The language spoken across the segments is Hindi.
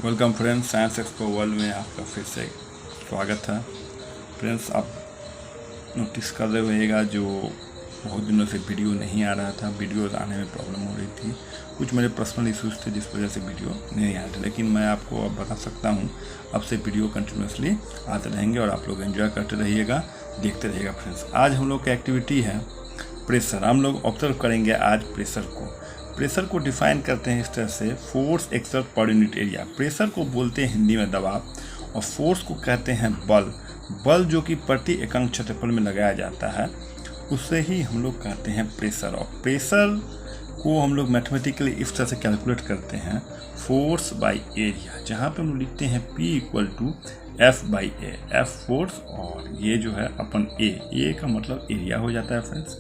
Welcome friends, science expo world में आपका फिर से स्वागत है। फ्रेंड्स, आप नोटिस कर रहे होइएगा जो बहुत दिनों से वीडियो नहीं आ रहा था, वीडियो आने में प्रॉब्लम हो रही थी, कुछ मेरे पर्सनल इश्यूज थे जिस वजह से वीडियो नहीं आ रहे थे। लेकिन मैं आपको अब बता सकता हूँ, अब से वीडियो कंटिन्यूसली आते रहेंगे और आप लोग एंजॉय करते रहिएगा, देखते रहिएगा। फ्रेंड्स, आज हम लोग की एक्टिविटी है प्रेशर। हम लोग ऑब्जर्व करेंगे आज प्रेशर को डिफाइन करते हैं इस तरह से, force exert per unit area. Pressure को बोलते हैं हिंदी में दबाव, और फोर्स को कहते हैं बल जो कि प्रति एकांक क्षेत्रफल में लगाया जाता है, उससे ही हम लोग कहते हैं प्रेशर। और प्रेशर को हम लोग मैथमेटिकली इस तरह से कैलकुलेट करते हैं, फोर्स बाई एरिया, जहाँ पे हम लोग लिखते हैं P = F/A, F फोर्स और ये जो है अपन A का मतलब एरिया हो जाता है। फ्रेंड्स,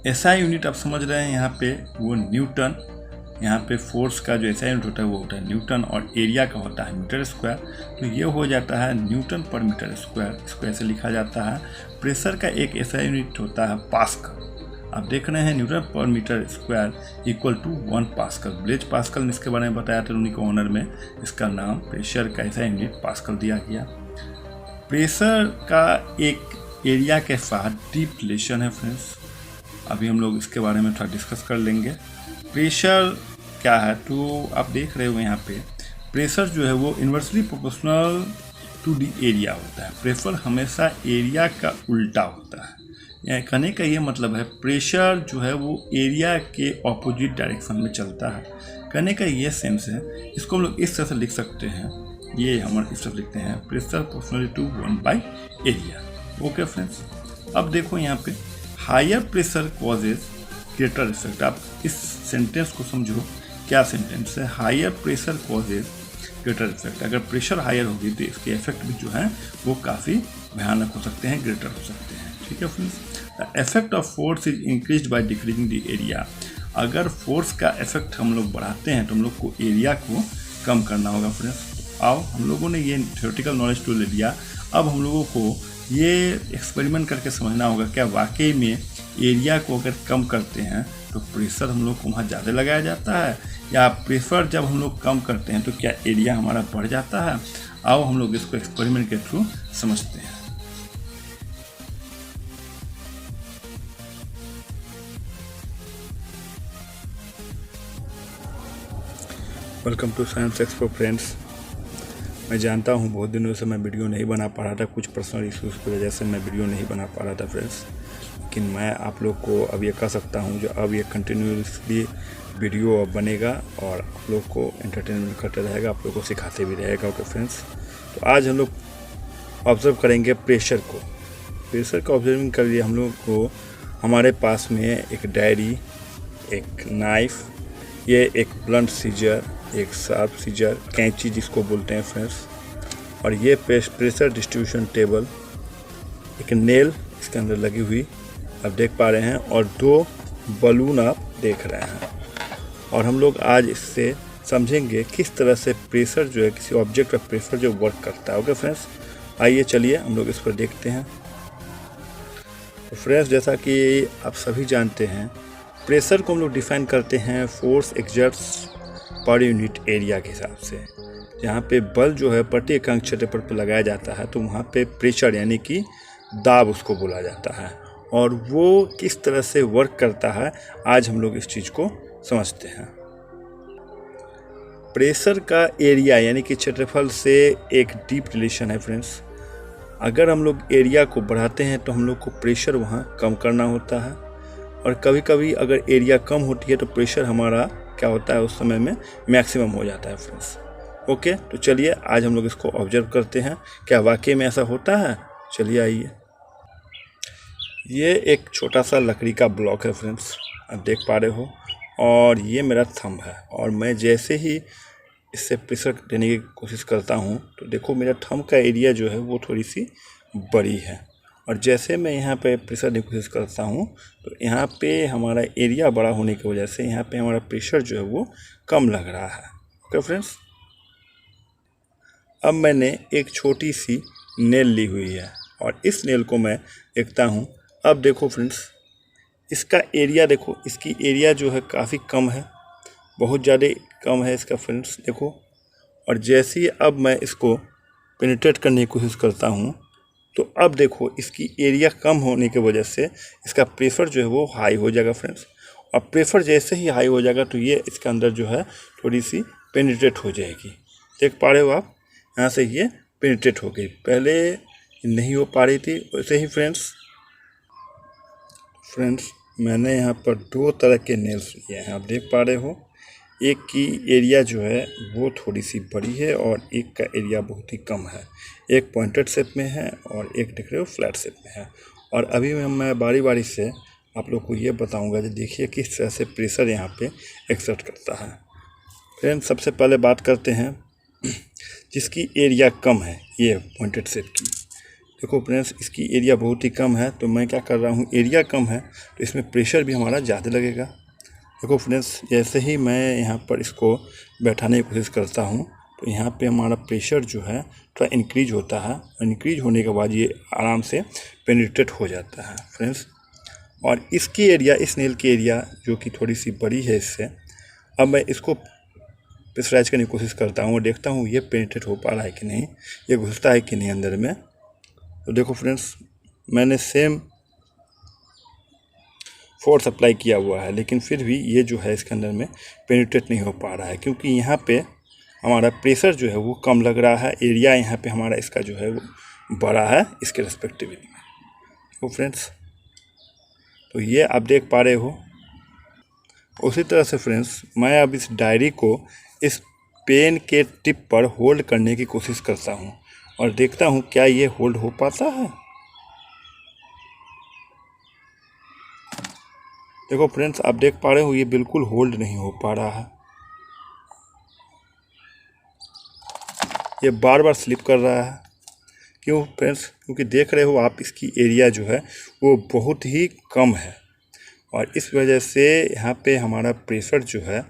SI यूनिट आप समझ रहे हैं, यहाँ पे वो न्यूटन, यहाँ पे फोर्स का जो SI यूनिट होता है वो होता है न्यूटन, और एरिया का होता है मीटर स्क्वायर। तो ये हो जाता है न्यूटन पर मीटर स्क्वायर, इसको ऐसे लिखा जाता है। प्रेशर का एक SI यूनिट होता है पास्कल। आप देख रहे हैं न्यूटन पर metre square = 1 pascal. Blaise Pascal ने इसके बारे में बताया था, उन्हीं को ऑनर में इसका नाम प्रेशर का SI यूनिट पास्कल दिया गया। प्रेशर का एक एरिया के साथ डीप रिलेशन है। फ्रेंड्स, अभी हम लोग इसके बारे में थोड़ा डिस्कस कर लेंगे। प्रेशर क्या है, तो आप देख रहे हो यहाँ पे प्रेशर जो है वो inversely proportional to the area होता है। प्रेशर हमेशा एरिया का उल्टा होता है। यहाँ कहने का ये मतलब है, प्रेशर जो है वो एरिया के ऑपोजिट डायरेक्शन में चलता है। कहने का ये सेंस है, इसको हम लोग इस तरह से लिख सकते हैं, ये हम इस तरह लिखते हैं, प्रेशर प्रोपोर्शनल टू 1/एरिया। ओके फ्रेंड्स, अब देखो यहाँ पे higher pressure causes greater effect. आप इस सेंटेंस को समझो, क्या सेंटेंस है, higher pressure causes greater effect. अगर प्रेशर हायर होगी तो इसके इफेक्ट भी जो है वो काफ़ी भयानक हो सकते हैं, ग्रेटर हो सकते हैं। ठीक है friends, the effect of force is increased by decreasing the area. अगर फोर्स का इफेक्ट हम लोग बढ़ाते हैं तो हम लोग को एरिया को कम करना होगा। फ्रेंड्स, आओ हम लोगों ने ये थ्योरेटिकल नॉलेज तो ले लिया, अब हम लोगों को ये एक्सपेरिमेंट करके समझना होगा, क्या वाकई में एरिया को अगर कम करते हैं तो प्रेशर हम लोग को वहाँ ज़्यादा लगाया जाता है, या प्रेशर जब हम लोग कम करते हैं तो क्या एरिया हमारा बढ़ जाता है। आओ हम लोग इसको एक्सपेरिमेंट के थ्रू समझते हैं। Welcome to science expo friends. मैं जानता हूँ बहुत दिनों से मैं वीडियो नहीं बना पा रहा था, कुछ पर्सनल इश्यूज़ की वजह से मैं वीडियो नहीं बना पा रहा था फ्रेंड्स, लेकिन मैं आप लोग को अब ये कह सकता हूँ, जो अब ये कंटिन्यूसली वीडियो अब बनेगा और आप लोग को एंटरटेनमेंट करते रहेगा, आप लोग को सिखाते भी रहेगा। ओके फ्रेंड्स, तो आज हम लोग ऑब्ज़र्व करेंगे प्रेशर को। प्रेशर का ऑब्जर्विंग कर लिए हम लोग को, हमारे पास में एक डायरी, एक नाइफ, ये एक ब्लंट सीजर, एक शार्प सीजर, कैंची जिसको बोलते हैं फ्रेंड्स, और ये प्रेशर डिस्ट्रीब्यूशन टेबल, एक नेल इसके अंदर लगी हुई आप देख पा रहे हैं, और 2 बलून आप देख रहे हैं। और हम लोग आज इससे समझेंगे किस तरह से प्रेशर जो है, किसी ऑब्जेक्ट पर प्रेशर जो वर्क करता है। ओके फ्रेंड्स, आइए चलिए हम लोग इस पर देखते हैं। तो फ्रेंड्स, जैसा कि आप सभी जानते हैं, प्रेशर को हम लोग डिफाइन करते हैं force exerts per unit area के हिसाब से। जहाँ पे बल जो है प्रति एकांक क्षेत्रफल पर लगाया जाता है, तो वहाँ पे प्रेशर यानी कि दाब उसको बोला जाता है, और वो किस तरह से वर्क करता है आज हम लोग इस चीज़ को समझते हैं। प्रेशर का एरिया यानी कि क्षेत्रफल से एक डीप रिलेशन है फ्रेंड्स। अगर हम लोग एरिया को बढ़ाते हैं तो हम लोग को प्रेशर वहाँ कम करना होता है, और कभी कभी अगर एरिया कम होती है तो प्रेशर हमारा क्या होता है, उस समय में मैक्सिमम हो जाता है फ्रेंड्स। ओके, तो चलिए आज हम लोग इसको ऑब्जर्व करते हैं, क्या वाकई में ऐसा होता है। चलिए आइए, ये एक छोटा सा लकड़ी का ब्लॉक है फ्रेंड्स, आप देख पा रहे हो, और ये मेरा थंब है, और मैं जैसे ही इससे प्रेशर देने की कोशिश करता हूँ तो देखो मेरा थंब का एरिया जो है वो थोड़ी सी बड़ी है, और जैसे मैं यहाँ पे प्रेशर देने की कोशिश करता हूँ तो यहाँ पे हमारा एरिया बड़ा होने की वजह से यहाँ पे हमारा प्रेशर जो है वो कम लग रहा है। ओके फ्रेंड्स, अब मैंने एक छोटी सी नेल ली हुई है, और इस नेल को मैं देखता हूँ। अब देखो फ्रेंड्स, इसका एरिया देखो, इसकी एरिया जो है काफ़ी कम है, बहुत ज़्यादा कम है इसका फ्रेंड्स, देखो। और जैसे ही अब मैं इसको पेनिट्रेट करने की कोशिश करता हूँ तो अब देखो इसकी एरिया कम होने की वजह से इसका प्रेशर जो है वो हाई हो जाएगा फ्रेंड्स। और प्रेशर जैसे ही हाई हो जाएगा तो ये इसके अंदर जो है थोड़ी सी पेनिट्रेट हो जाएगी। देख पा रहे हो आप, यहाँ से ये पेनिट्रेट हो गई, पहले नहीं हो पा रही थी। वैसे ही फ्रेंड्स मैंने यहाँ पर 2 तरह के नेल्स लिए हैं, आप देख पा रहे हो। एक की एरिया जो है वो थोड़ी सी बड़ी है और एक का एरिया बहुत ही कम है। एक पॉइंटेड शेप में है और एक देख रहे हो फ्लैट शेप में है। और अभी मैं बारी बारी से आप लोग को ये बताऊंगा कि देखिए किस तरह से प्रेशर यहाँ पे एक्सर्ट करता है। फ्रेंड्स सबसे पहले बात करते हैं जिसकी एरिया कम है, ये पॉइंटेड शेप की। देखो फ्रेंड्स इसकी एरिया बहुत ही कम है, तो मैं क्या कर रहा हूँ, एरिया कम है तो इसमें प्रेशर भी हमारा ज़्यादा लगेगा। देखो फ्रेंड्स जैसे ही मैं यहाँ पर इसको बैठाने की कोशिश करता हूँ तो यहाँ पे हमारा प्रेशर जो है थोड़ा इंक्रीज होता है, और इंक्रीज होने के बाद ये आराम से पेनिट्रेट हो जाता है फ्रेंड्स। और इसकी एरिया, इस नेल की एरिया जो कि थोड़ी सी बड़ी है इससे, अब मैं इसको प्रेशराइज करने की कोशिश करता हूँ और देखता हूँ ये पेनिट्रेट हो पा रहा है कि नहीं, ये घुसता है कि नहीं अंदर में। तो देखो फ्रेंड्स मैंने सेम फोर्स अप्लाई किया हुआ है, लेकिन फिर भी ये जो है इसके अंदर में पेनिट्रेट नहीं हो पा रहा है, क्योंकि यहाँ पे हमारा प्रेशर जो है वो कम लग रहा है। एरिया यहाँ पे हमारा इसका जो है वो बड़ा है इसके रिस्पेक्टिवली में। तो फ्रेंड्स तो ये आप देख पा रहे हो। उसी तरह से फ्रेंड्स मैं अब इस डायरी को इस पेन के टिप पर होल्ड करने की कोशिश करता हूँ और देखता हूँ क्या ये होल्ड हो पाता है। देखो फ्रेंड्स आप देख पा रहे हो ये बिल्कुल होल्ड नहीं हो पा रहा है, ये बार बार स्लिप कर रहा है। क्यों फ्रेंड्स, क्योंकि देख रहे हो आप इसकी एरिया जो है वो बहुत ही कम है, और इस वजह से यहाँ पे हमारा प्रेशर जो है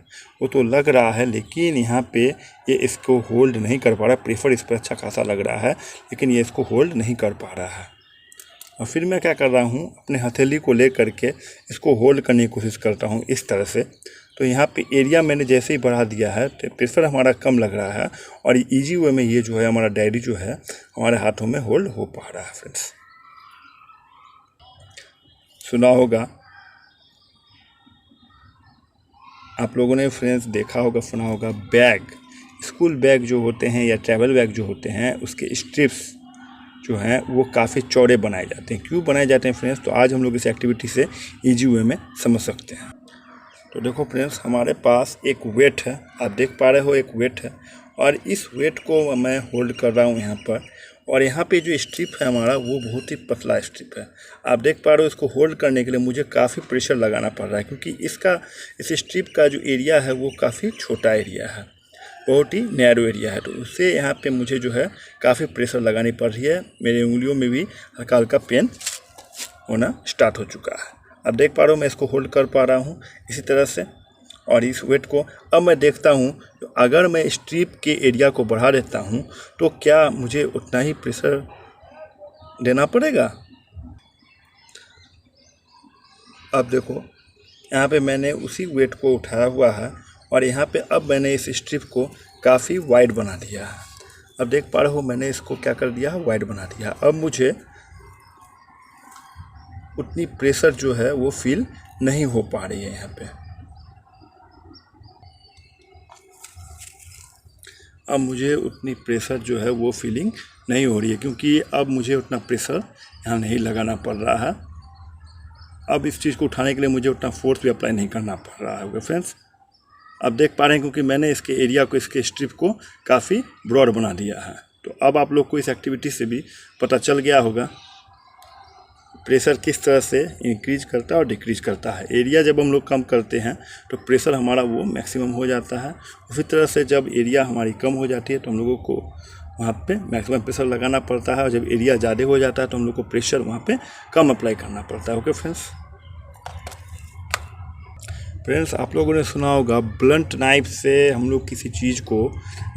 वो तो लग रहा है, लेकिन यहाँ पे ये इसको होल्ड नहीं कर पा रहा। प्रेशर इस पर अच्छा खासा लग रहा है लेकिन ये इसको होल्ड नहीं कर पा रहा है। और फिर मैं क्या कर रहा हूँ, अपने हथेली को ले करके इसको होल्ड करने की कोशिश करता हूँ इस तरह से। तो यहाँ पे एरिया मैंने जैसे ही बढ़ा दिया है तो प्रेशर हमारा कम लग रहा है, और इजी वे में ये जो है हमारा डायरी जो है हमारे हाथों में होल्ड हो पा रहा है। फ्रेंड्स सुना होगा आप लोगों ने, फ्रेंड्स देखा होगा, सुना होगा, बैग, स्कूल बैग जो होते हैं या ट्रैवल बैग जो होते हैं उसके स्ट्रिप्स जो हैं वो काफ़ी चौड़े बनाए जाते हैं। क्यों बनाए जाते हैं फ्रेंड्स, तो आज हम लोग इस एक्टिविटी से इजी वे में समझ सकते हैं। तो देखो फ्रेंड्स हमारे पास एक वेट है, आप देख पा रहे हो एक वेट है, और इस वेट को मैं होल्ड कर रहा हूँ यहाँ पर। और यहाँ पे जो स्ट्रिप है हमारा वो बहुत ही पतला स्ट्रिप है, आप देख पा रहे हो। इसको होल्ड करने के लिए मुझे काफ़ी प्रेशर लगाना पड़ रहा है, क्योंकि इस स्ट्रिप का जो एरिया है वो काफ़ी छोटा एरिया है, बहुत ही नैरो एरिया है। तो उससे यहाँ पे मुझे जो है काफ़ी प्रेशर लगानी पड़ रही है। मेरे उंगलियों में भी हल्का हल्का पेन होना स्टार्ट हो चुका है। अब देख पा रहे हो मैं इसको होल्ड कर पा रहा हूँ इसी तरह से। और इस वेट को अब मैं देखता हूँ तो अगर मैं स्ट्रिप के एरिया को बढ़ा देता हूँ तो क्या मुझे उतना ही प्रेशर देना पड़ेगा। अब देखो यहाँ पे मैंने उसी वेट को उठाया हुआ है, और यहाँ पे अब मैंने इस स्ट्रिप को काफ़ी वाइड बना दिया है। अब देख पा रहे हो मैंने इसको क्या कर दिया है, वाइड बना दिया। अब मुझे उतनी प्रेशर जो है वो फील नहीं हो पा रही है यहाँ पे। अब मुझे उतनी प्रेशर जो है वो फीलिंग नहीं हो रही है, क्योंकि अब मुझे उतना प्रेशर यहाँ नहीं लगाना पड़ रहा है। अब इस चीज़ को उठाने के लिए मुझे उतना फोर्स भी अप्लाई नहीं करना पड़ रहा है। ओके फ्रेंड्स, अब देख पा रहे हैं क्योंकि मैंने इसके एरिया को, इसके स्ट्रिप को काफ़ी ब्रॉड बना दिया है। तो अब आप लोग को इस एक्टिविटी से भी पता चल गया होगा प्रेशर किस तरह से इंक्रीज करता है और डिक्रीज करता है। एरिया जब हम लोग कम करते हैं तो प्रेशर हमारा वो मैक्सिमम हो जाता है। उसी तरह से जब एरिया हमारी कम हो जाती है तो हम लोगों को वहाँ पे मैक्सिमम प्रेशर लगाना पड़ता है, और जब एरिया ज़्यादा हो जाता है तो हम लोग को प्रेशर वहाँ पे कम अप्लाई करना पड़ता है। ओके फ्रेंड्स आप लोगों ने सुना होगा ब्लंट नाइफ से हम लोग किसी चीज़ को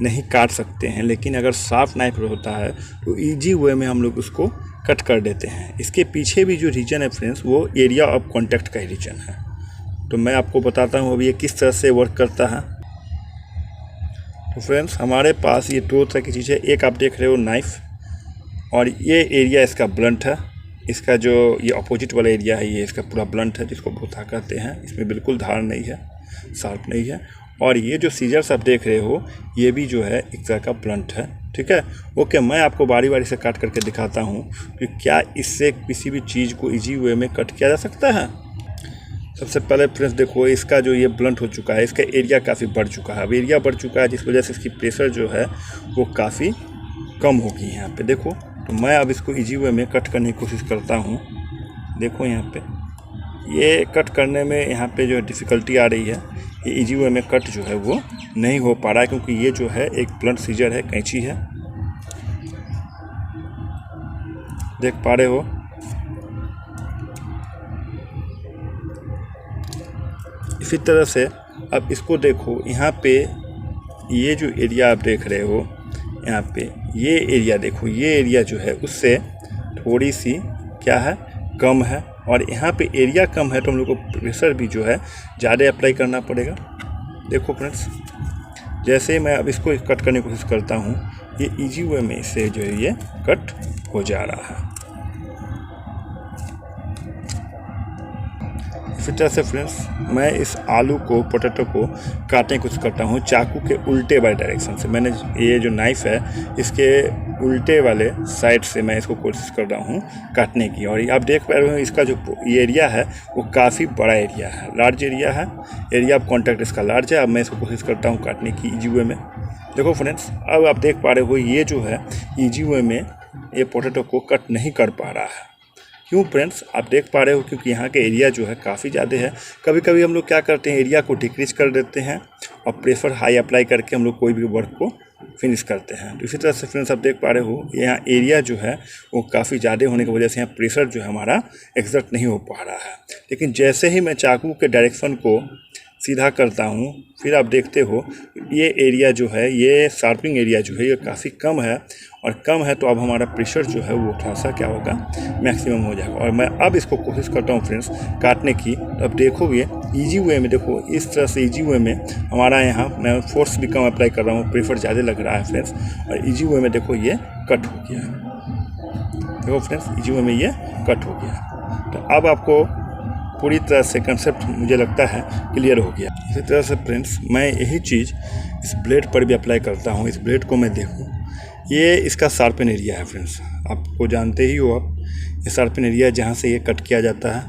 नहीं काट सकते हैं, लेकिन अगर शार्प नाइफ होता है तो ईजी वे में हम लोग उसको कट कर देते हैं। इसके पीछे भी जो रीजन है फ्रेंड्स वो एरिया ऑफ कांटेक्ट का ही रीजन है। तो मैं आपको बताता हूँ अभी ये किस तरह से वर्क करता है। तो फ्रेंड्स हमारे पास ये दो तरह की चीज़ है। एक आप देख रहे हो नाइफ, और ये एरिया इसका ब्लंट है। इसका जो ये अपोजिट वाला एरिया है ये इसका पूरा ब्लंट है, जिसको भूथा कहते हैं। इसमें बिल्कुल धार नहीं है, शार्प नहीं है। और ये जो सीजर्स आप देख रहे हो ये भी जो है एक तरह का ब्लंट है। ठीक है, ओके। मैं आपको बारी बारी से काट करके दिखाता हूँ कि क्या इससे किसी भी चीज़ को इजी वे में कट किया जा सकता है। सबसे पहले फ्रेंड्स देखो, इसका जो ये ब्लंट हो चुका है, इसका एरिया काफ़ी बढ़ चुका है। अब एरिया बढ़ चुका है जिस वजह से इसकी प्रेशर जो है वो काफ़ी कम होगी यहाँ पे। देखो, तो मैं अब इसको इजी वे में कट करने की कोशिश करता हूँ। देखो यहाँ पे ये कट करने में यहाँ पे जो डिफ़िकल्टी आ रही है, ये इजी वे में कट जो है वो नहीं हो पा रहा है, क्योंकि ये जो है एक ब्लंट सीजर है, कैंची है। देख पा रहे हो। इसी तरह से अब इसको देखो, यहाँ पे ये जो एरिया आप देख रहे हो, यहाँ पे ये एरिया देखो, ये एरिया जो है उससे थोड़ी सी क्या है, कम है। और यहाँ पे एरिया कम है तो हम लोग को प्रेशर भी जो है ज़्यादा अप्लाई करना पड़ेगा। देखो फ्रेंड्स, जैसे मैं अब इसको कट करने की कोशिश करता हूँ, ये इजी वे में इससे जो है ये कट हो जा रहा है। इसी तरह से फ्रेंड्स मैं इस आलू को, पोटैटो को काटने की कोशिश करता हूँ चाकू के उल्टे वाले डायरेक्शन से। मैंने ये जो नाइफ़ है इसके उल्टे वाले साइड से मैं इसको कोशिश कर रहा हूँ काटने की। और आप देख पा रहे हो इसका जो ये एरिया है वो काफ़ी बड़ा एरिया है, लार्ज एरिया है। एरिया ऑफ कॉन्टैक्ट इसका लार्ज है। अब मैं इसको कोशिश करता हूँ काटने की इजी वे में। देखो फ्रेंड्स, अब आप देख पा रहे हो ये जो है इजी वे में ये पोटैटो को कट नहीं कर पा रहा है। क्यों फ्रेंड्स, आप देख पा रहे हो क्योंकि यहाँ के एरिया जो है काफ़ी ज़्यादा है। कभी कभी हम लोग क्या करते हैं, एरिया को डिक्रीज कर देते हैं और प्रेशर हाई अप्लाई करके हम लोग कोई भी वर्क को फिनिश करते हैं। तो इसी तरह से फ्रेंड्स आप देख पा रहे हो यहाँ एरिया जो है वो काफ़ी ज़्यादा होने की वजह से यहाँ प्रेशर जो है हमारा एक्सर्ट नहीं हो पा रहा है। लेकिन जैसे ही मैं चाकू के डायरेक्शन को सीधा करता हूँ, फिर आप देखते हो ये एरिया जो है, ये शार्पिंग एरिया जो है ये काफ़ी कम है। और कम है तो अब हमारा प्रेशर जो है वो थोड़ा सा क्या होगा, मैक्सिमम हो जाएगा। और मैं अब इसको कोशिश करता हूँ फ्रेंड्स काटने की। तो अब देखोगे इजी वे में, देखो इस तरह से इजी वे में हमारा यहाँ मैं फोर्स भी कम अप्लाई कर रहा हूँ, प्रेशर ज़्यादा लग रहा है फ्रेंड्स। और इजी वे में देखो ये कट हो गया है। देखो फ्रेंड्स, इजी वे में ये कट हो गया। तो अब आपको पूरी तरह से कंसेप्ट मुझे लगता है क्लियर हो गया। इसी तरह से फ्रेंड्स मैं यही चीज़ इस ब्लेड पर भी अप्लाई करता हूँ। इस ब्लेड को मैं देखूँ, ये इसका शार्पन एरिया है फ्रेंड्स, आपको जानते ही हो आप, ये शार्पन एरिया है जहाँ से ये कट किया जाता है।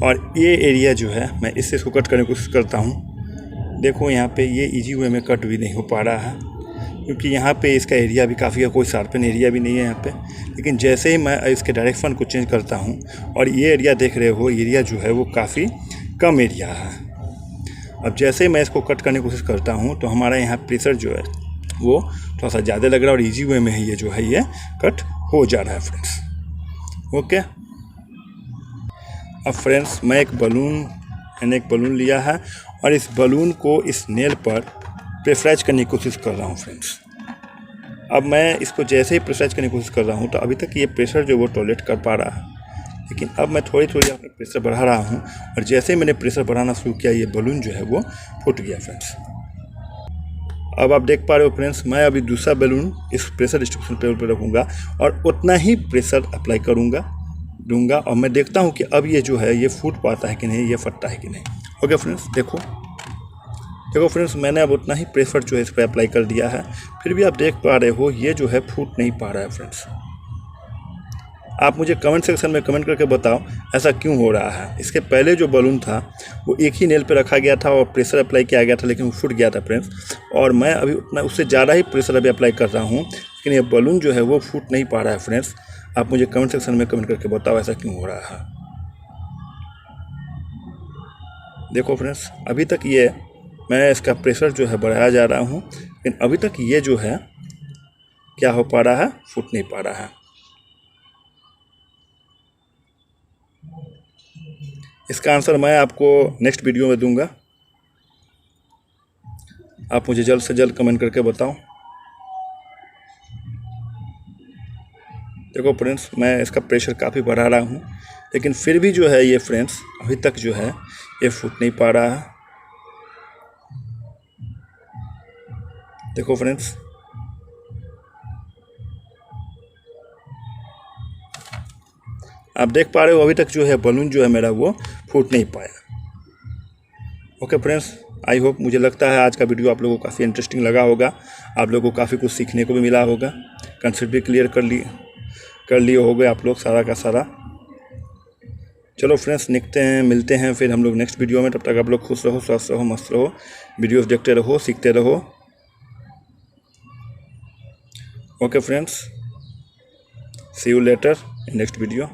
और ये एरिया जो है मैं इससे इसको कट करने की कोशिश करता हूँ। देखो यहाँ पे ये इजी वे में कट भी नहीं हो पा रहा है, क्योंकि यहाँ पे इसका एरिया भी काफ़ी है, कोई शार्पन एरिया भी नहीं है यहाँ पे। लेकिन जैसे ही मैं इसके डायरेक्शन को चेंज करता हूँ, और ये एरिया देख रहे हो, एरिया जो है वो काफ़ी कम एरिया है। अब जैसे ही मैं इसको कट करने की कोशिश करता हूँ तो हमारा यहाँ प्रेशर जो है वो थोड़ा सा ज़्यादा लग रहा है और इजी वे में ही ये जो है ये कट हो जा रहा है फ्रेंड्स। ओके, अब फ्रेंड्स मैं मैंने एक बलून लिया है और इस बलून को इस नेल पर प्रेशराइज करने की कोशिश कर रहा हूँ फ्रेंड्स। अब मैं इसको जैसे ही प्रेशराइज करने की कोशिश कर रहा हूँ तो अभी तक ये प्रेशर जो वो टॉलरेट कर पा रहा है, लेकिन अब मैं थोड़ी थोड़ी अपना प्रेशर बढ़ा रहा हूँ। और जैसे ही मैंने प्रेशर बढ़ाना शुरू किया, ये बलून जो है वो फूट गया फ्रेंड्स। अब आप देख पा रहे हो फ्रेंड्स, मैं अभी दूसरा बलून इस प्रेशर डिस्ट्रीब्यूशन टेबल पर रखूँगा और उतना ही प्रेशर अप्लाई दूंगा और मैं देखता हूँ कि अब ये जो है ये फूट पाता है कि नहीं, ये फटता है कि नहीं। ओके फ्रेंड्स, देखो फ्रेंड्स, मैंने अब उतना ही प्रेशर जो है इस पर अप्लाई कर दिया है, फिर भी आप देख पा रहे हो ये जो है फूट नहीं पा रहा है फ्रेंड्स। आप मुझे कमेंट सेक्शन में कमेंट करके बताओ ऐसा क्यों हो रहा है। इसके पहले जो बलून था वो एक ही नेल पे रखा गया था और प्रेशर अप्लाई किया गया था, लेकिन वो फूट गया था फ्रेंड्स। और मैं अभी उतना उससे ज़्यादा ही प्रेशर अभी अप्लाई कर रहा हूँ, लेकिन ये बलून जो है वो फूट नहीं पा रहा है फ्रेंड्स। आप मुझे कमेंट सेक्शन में कमेंट करके बताओ ऐसा क्यों हो रहा है। देखो फ्रेंड्स, अभी तक ये मैं इसका प्रेशर जो है बढ़ाया जा रहा हूँ, लेकिन अभी तक ये जो है क्या हो पा रहा है, फूट नहीं पा रहा है। इसका आंसर मैं आपको नेक्स्ट वीडियो में दूंगा। आप मुझे जल्द से जल्द कमेंट करके बताओ। देखो फ्रेंड्स, मैं इसका प्रेशर काफ़ी बढ़ा रहा हूँ, लेकिन फिर भी जो है ये फ्रेंड्स अभी तक जो है ये फूट नहीं पा रहा है। देखो फ्रेंड्स, आप देख पा रहे हो अभी तक जो है बलून जो है मेरा वो फूट नहीं पाया। ओके फ्रेंड्स, आई होप, मुझे लगता है आज का वीडियो आप लोगों को काफ़ी इंटरेस्टिंग लगा होगा, आप लोगों को काफ़ी कुछ सीखने को भी मिला होगा, कंसेप्ट भी क्लियर कर लिए होंगे आप लोग सारा का सारा। चलो फ्रेंड्स, मिलते हैं फिर हम लोग नेक्स्ट वीडियो में। तब तक आप लोग खुश रहो, स्वस्थ रहो, मस्त रहो, वीडियोस देखते रहो, सीखते रहो। Okay friends, see you later in next video.